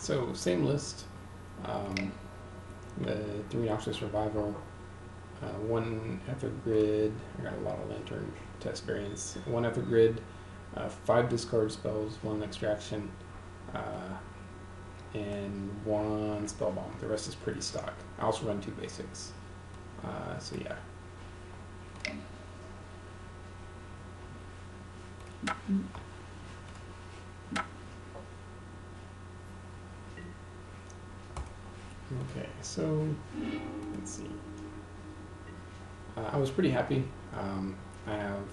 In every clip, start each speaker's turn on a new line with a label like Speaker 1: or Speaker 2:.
Speaker 1: So same list. The 3 Noxious Revival, 1 Ether Grid. I got a lot of Lantern test variants. 1 Ether Grid, 5 discard spells, 1 extraction, and 1 spell bomb. The rest is pretty stock. I also run 2 basics. So yeah. Okay, so let's see. I was pretty happy. I have,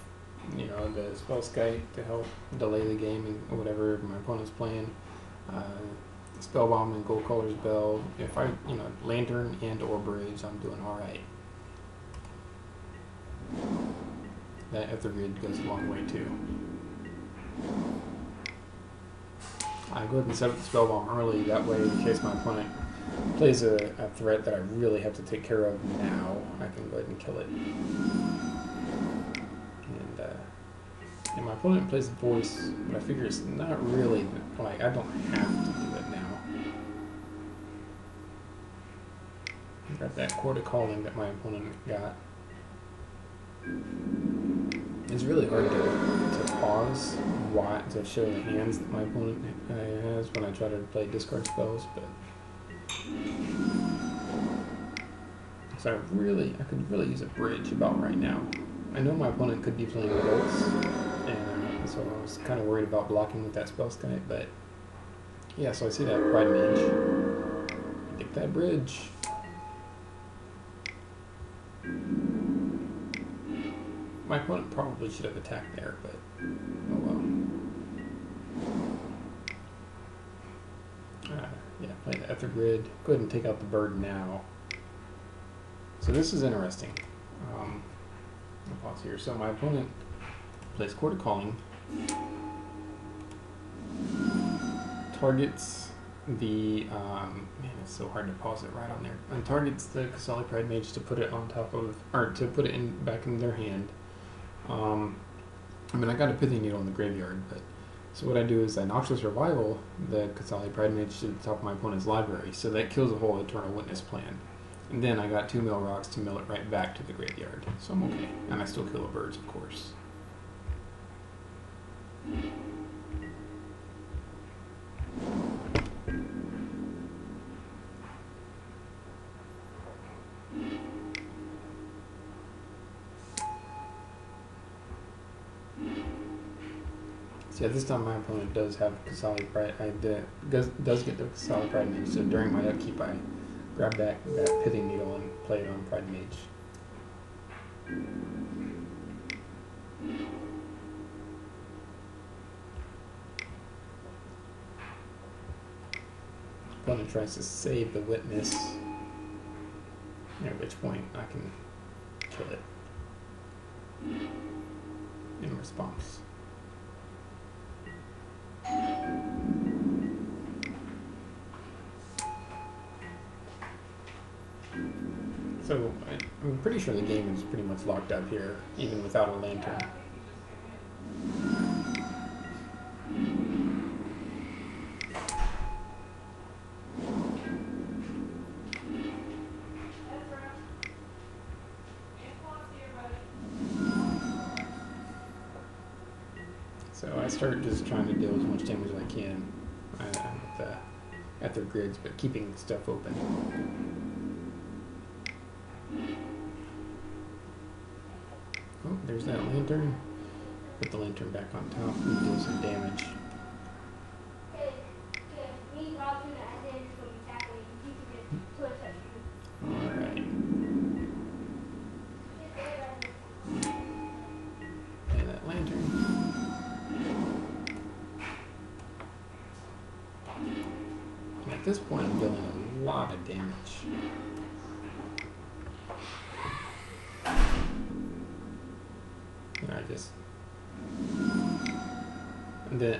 Speaker 1: the spell Sky to help delay the game and whatever my opponent's playing. Spell bomb and Gold Caller's Bell. If I, Lantern and or Bridge, I'm doing all right. That Ether Grid goes a long way too. I go ahead and set up the spell bomb early. That way, in case my opponent plays a threat that I really have to take care of now, I can go ahead and kill it. And my opponent plays the Voice, but I figure it's not really, like, I don't have to do it now. I got that Chord of Calling that my opponent got. It's really hard to pause to show the hands that my opponent has when I try to play discard spells, but so I could really use a bridge about right now. I know my opponent could be playing adults, and so I was kind of worried about blocking with that spell Sky, but yeah, so I see that Pride Mage. Get that bridge. My opponent probably should have attacked there, but oh well. Yeah, play the Ether Grid. Go ahead and take out the bird now. So this is interesting. I'll pause here. So my opponent plays Chord of Calling, targets the man, it's so hard to pause it right on there. And targets the Kasali Pride Mage to put it on top of, or to put it in back in their hand. I mean, I got a Pithing Needle in the graveyard, but so what I do is I Noxious Revival the Kasali Pride Mage to the top of my opponent's library, so that kills the whole Eternal Witness plan. And then I got 2 mill rocks to mill it right back to the graveyard, so I'm okay. And I still kill the birds, of course. So yeah, this time my opponent does have Kasali Pride. Does get the Kasali Pride Mage. So during my upkeep, I grab that Pithing Needle and play it on Pride Mage. Opponent tries to save the Witness, at which point I can kill it in response. So I'm pretty sure the game is pretty much locked up here, even without a Lantern. So I start just trying to deal as much damage as I can with the Ether Grids, but keeping stuff open. Oh, there's that Lantern. Put the Lantern back on top and deal some damage. Alright. Play that Lantern. And at this point I'm dealing a lot of damage.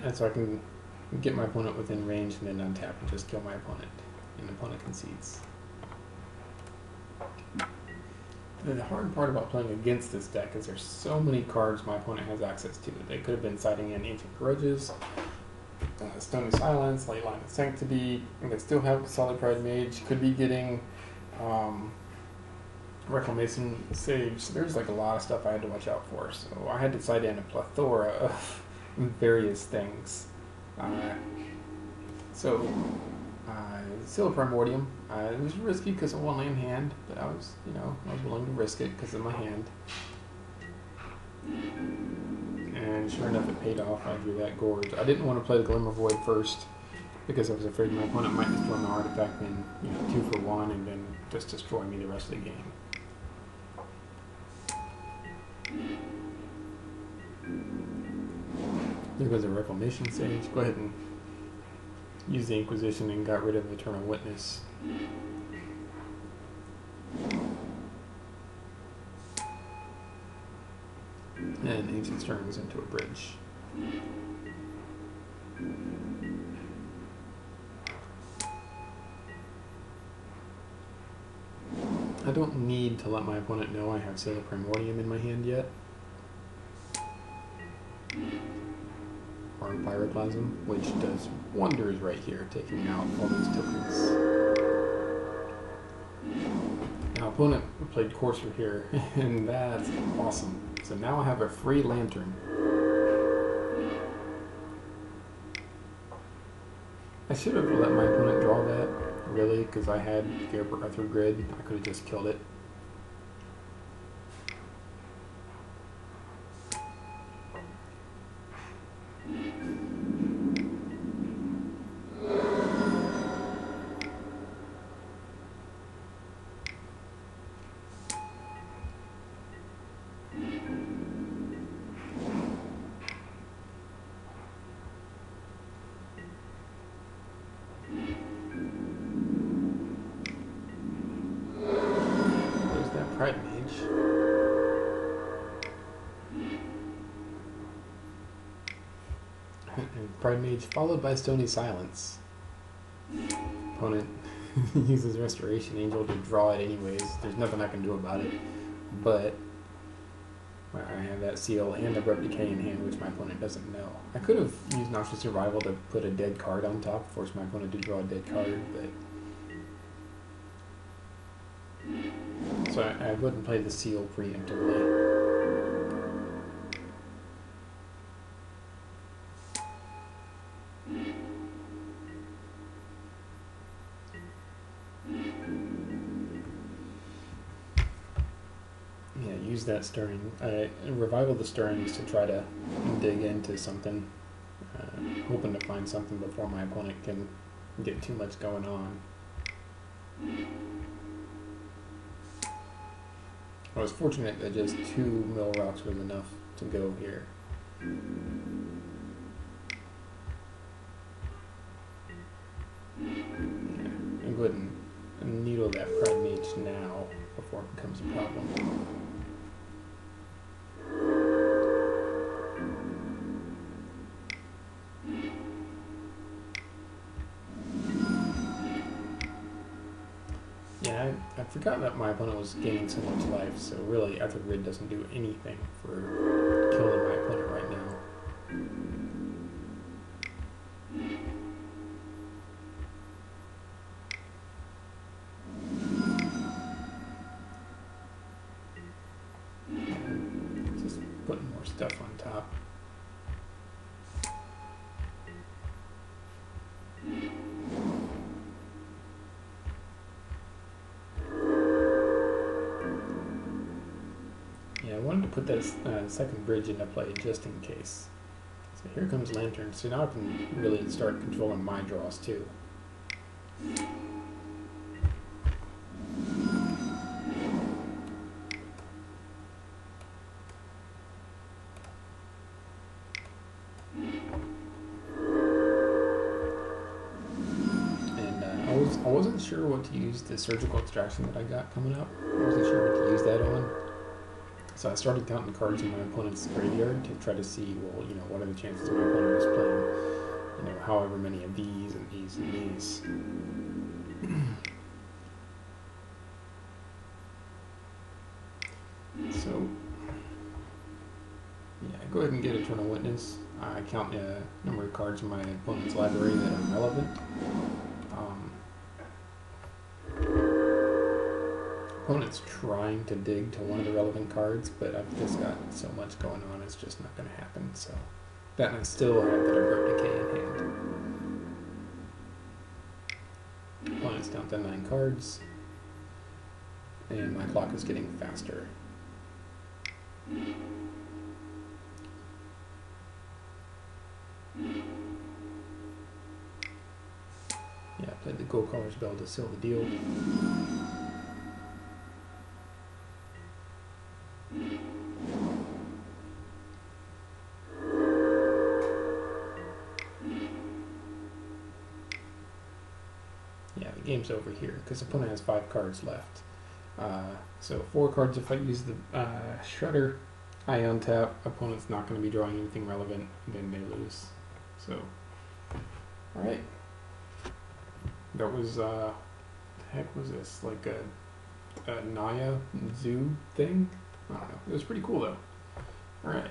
Speaker 1: And so I can get my opponent within range and then untap and just kill my opponent, and the opponent concedes. The hard part about playing against this deck is there's so many cards my opponent has access to. They could have been siding in Ancient Grudges, Stony Silence, Late Line of Sanctity, and they still have Solid Pride Mage. Could be getting Reclamation Sage. So there's like a lot of stuff I had to watch out for. So I had to decide in a plethora of various things. Seal of Primordium. It was risky because of one land hand, but I was willing to risk it because of my hand. And sure enough, it paid off. I drew that Gorge. I didn't want to play the Glimmer Void first because I was afraid my opponent might destroy my artifact and 2 for 1 and then just destroy me the rest of the game. There goes a Reclamation Sage. Go ahead and use the Inquisition and got rid of Eternal Witness. And Ancient Stirrings into a bridge. I don't need to let my opponent know I have Seal of Primordium in my hand yet. Or Pyroclasm, which does wonders right here, taking out all these tokens. Now, opponent played Courser here, and that's awesome. So now I have a free Lantern. I should have let my opponent draw that, really, because I had Arthur Grid. I could have just killed it. Pride Mage. And Pride Mage followed by Stony Silence. Opponent uses Restoration Angel to draw it anyways. There's nothing I can do about it. But I have that Seal and Abrupt Decay in hand, which my opponent doesn't know. I could have used Noxious Survival to put a dead card on top, force my opponent to draw a dead card, but so I wouldn't play the Seal preemptively. Yeah, use that Stirring. Revival the Stirrings to try to dig into something, hoping to find something before my opponent can get too much going on. I was fortunate that just 2 Mill Rocks was enough to go here. Yeah, I'll go ahead and needle that Pride Mage now before it becomes a problem. Yeah, I forgot that my opponent was gaining so much life, so really Arthur Grid doesn't do anything for killing my opponent right now. Just putting more stuff on top. Yeah, I wanted to put that second bridge into play just in case. So here comes Lantern. So now I can really start controlling my draws too. I wasn't sure what to use the Surgical Extraction that I got coming up. I wasn't sure what to use that on. So I started counting cards in my opponent's graveyard to try to see, well, what are the chances my opponent is playing, however many of these and these and these. So, yeah, go ahead and get Eternal Witness. I count the number of cards in my opponent's library that are relevant. Opponent's trying to dig to one of the relevant cards, but I've just got so much going on, it's just not going to happen. So that, and I still have that Abrupt Decay in hand. Opponent's down to 9 cards, and my clock is getting faster. Yeah, I played the Gold Caller's Bell to seal the deal. Yeah, the game's over here because the opponent has 5 cards left. So 4 cards if I use the Shredder. I untap. Opponent's not going to be drawing anything relevant, and then they lose. So, all right. That was the heck was this? Like a Naya Zoo thing? I don't know. It was pretty cool though. All right.